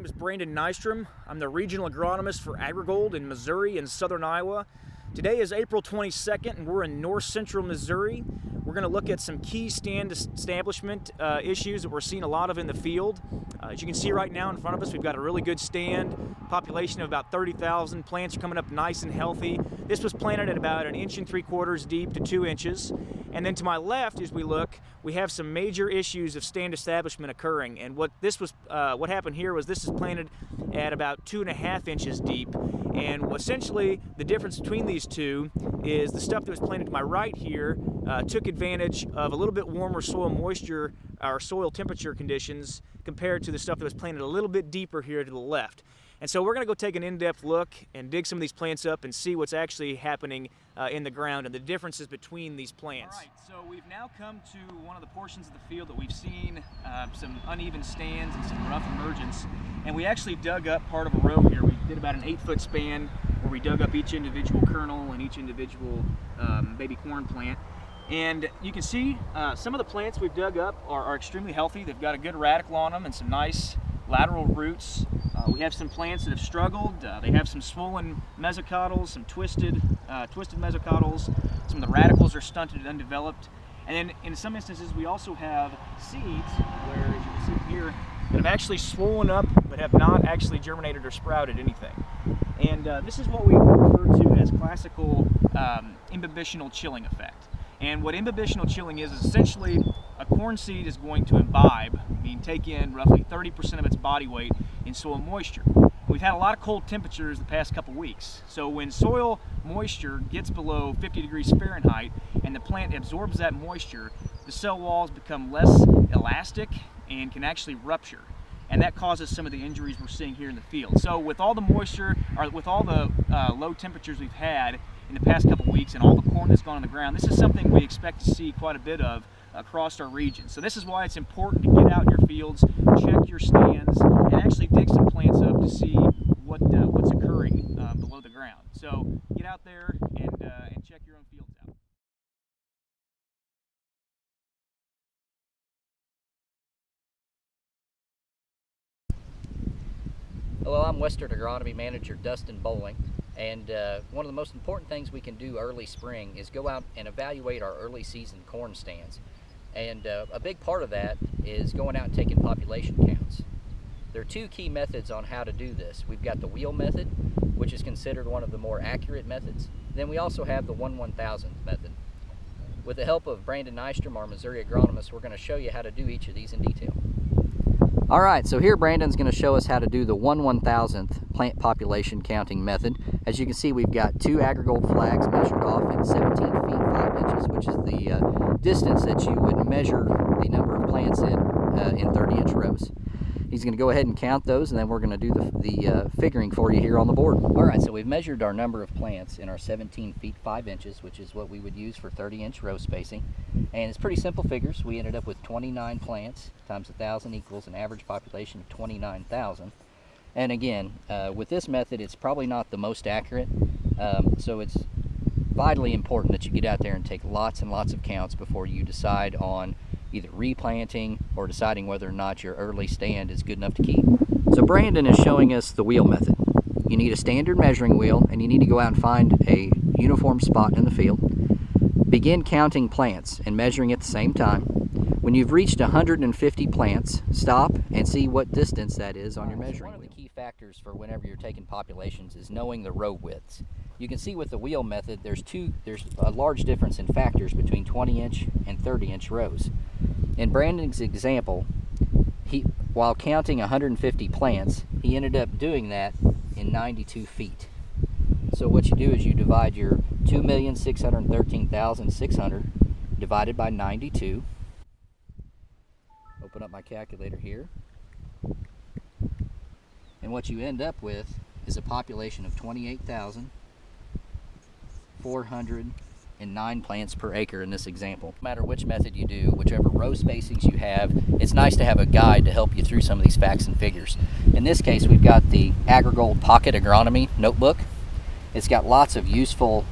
is Brandon Nystrom. I'm the regional agronomist for AgriGold in Missouri and southern Iowa. Today is April 22nd and we're in north central Missouri. We're going to look at some key stand establishment issues that we're seeing a lot of in the field. As you can see right now in front of us, we've got a really good stand. Population of about 30,000. Plants are coming up nice and healthy. This was planted at about 1.75 inches deep to 2 inches. And then to my left, as we look, we have some major issues of stand establishment occurring. And what happened here was this is planted at about 2.5 inches deep. And essentially, the difference between these two is the stuff that was planted to my right here took advantage of a little bit warmer soil moisture or soil temperature conditions compared to the stuff that was planted a little bit deeper here to the left. And so we're going to go take an in-depth look and dig some of these plants up and see what's actually happening in the ground and the differences between these plants. All right, so we've now come to one of the portions of the field that we've seen some uneven stands and some rough emergence. And we actually dug up part of a row here. We did about an 8-foot span where we dug up each individual kernel and each individual baby corn plant. And you can see some of the plants we've dug up are extremely healthy. They've got a good radicle on them and some nice lateral roots. We have some plants that have struggled. They have some swollen mesocotyls, some twisted mesocotyls. Some of the radicals are stunted and undeveloped. And then in some instances we also have seeds where, as you can see here, that have actually swollen up but have not actually germinated or sprouted anything. And this is what we refer to as classical imbibitional chilling effect. And what imbibitional chilling is essentially a corn seed is going to imbibe, meaning take in roughly 30% of its body weight in soil moisture. We've had a lot of cold temperatures the past couple weeks. So when soil moisture gets below 50 degrees Fahrenheit and the plant absorbs that moisture, the cell walls become less elastic and can actually rupture. And that causes some of the injuries we're seeing here in the field. So with all the moisture, or with all the low temperatures we've had in the past couple weeks and all the corn that's gone on the ground, this is something we expect to see quite a bit of across our region. So this is why it's important to get out in your fields, check your stands, and actually dig some plants up to see what's occurring below the ground. So get out there and check your own fields out. Hello, I'm Western Agronomy Manager Dustin Bowling, and one of the most important things we can do early spring is go out and evaluate our early season corn stands. And a big part of that is going out and taking population counts. There are two key methods on how to do this. We've got the wheel method, which is considered one of the more accurate methods. Then we also have the 1/1000th method. With the help of Brandon Nystrom, our Missouri agronomist, we're going to show you how to do each of these in detail. All right, so here Brandon's going to show us how to do the 1/1000th plant population counting method. As you can see, we've got two AgriGold flags measured off in 17 feet 5 inches, which is the distance that you would measure the number of plants in 30-inch rows. He's going to go ahead and count those, and then we're going to do the figuring for you here on the board. All right, so we've measured our number of plants in our 17 feet 5 inches, which is what we would use for 30-inch row spacing. And it's pretty simple figures. We ended up with 29 plants times 1,000 equals an average population of 29,000. And again, with this method, it's probably not the most accurate, so it's vitally important that you get out there and take lots and lots of counts before you decide on either replanting or deciding whether or not your early stand is good enough to keep. So Brandon is showing us the wheel method. You need a standard measuring wheel, and you need to go out and find a uniform spot in the field. Begin counting plants and measuring at the same time. When you've reached 150 plants, stop and see what distance that is on your measuring wheel. One of the key factors for whenever you're taking populations is knowing the row widths. You can see with the wheel method, there's a large difference in factors between 20-inch and 30-inch rows. In Brandon's example, while counting 150 plants, he ended up doing that in 92 feet. So what you do is you divide your 2,613,600 divided by 92. Open up my calculator here. And what you end up with is a population of 28,409 plants per acre in this example. No matter which method you do, whichever row spacings you have, it's nice to have a guide to help you through some of these facts and figures. In this case, we've got the AgriGold Pocket Agronomy Notebook. It's got lots of useful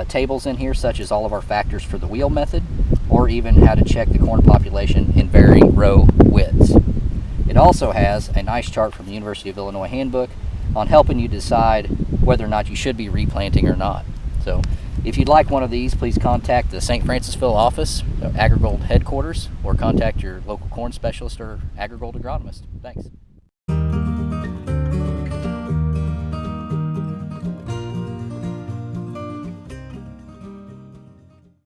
tables in here, such as all of our factors for the wheel method, or even how to check the corn population in varying row widths. It also has a nice chart from the University of Illinois Handbook on helping you decide whether or not you should be replanting or not. So if you'd like one of these, please contact the St. Francisville office, AgriGold headquarters, or contact your local corn specialist or AgriGold agronomist. Thanks.